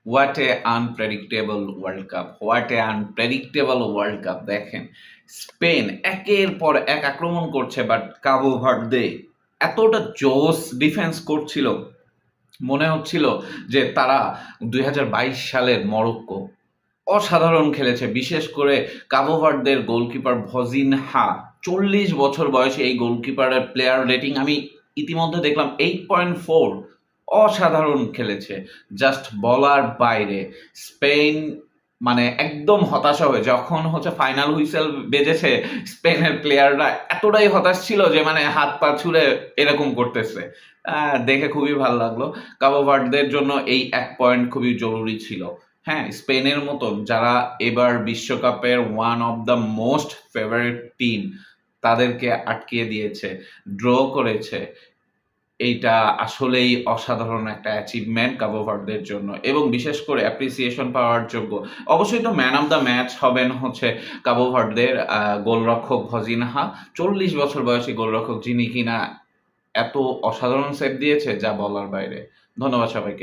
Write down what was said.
What a unpredictable world cup, what a unpredictable world cup. দেখেন, Spain একের পর এক আক্রমণ করছে, বাট কাবো ভার্দে এতটা জোস ডিফেন্স করছিল, মনে হচ্ছিল যে তারা ২০২২ সালের মরক্কো। অসাধারণ খেলেছে, বিশেষ করে কাবো ভার্দের গোলকিপার ভজিনহা। ৪০ বছর বয়সে এই গোলকিপারের প্লেয়ার রেটিং আমি ইতিমধ্যে দেখলাম 8.4। অসাধারণ খেলেছে, জাস্ট বলার বাইরে। স্পেন মানে একদম হতাশা হয়ে যখন ফাইনাল হুইসেল বেজেছে, স্পেনের প্লেয়াররা এতটাই হতাশ ছিল যে মানে হাত পা ছুড়ে এরকম করতেছে। দেখে খুবই ভালো লাগলো। কাবো ভার্দের জন্য এই ১ পয়েন্ট খুবই জরুরি ছিল। হ্যাঁ, স্পেনের মতন যারা এবার বিশ্বকাপের one of the most favourite team, তাদেরকে আটকিয়ে দিয়েছে, ড্র করেছে। এইটা আসলেই অসাধারণ একটা অ্যাচিভমেন্ট কাবো ভার্দের জন্য, এবং বিশেষ করে অ্যাপ্রিসিয়েশন পাওয়ার যোগ্য। অবশ্যই তো ম্যান অফ দ্য ম্যাচ হবেন কাবো ভার্দের গোলরক্ষক ভজিনহা। ৪০ বছর বয়সী গোলরক্ষক, যিনি কিনা এত অসাধারণ সেভ দিয়েছে যা বলার বাইরে। ধন্যবাদ সবাইকে।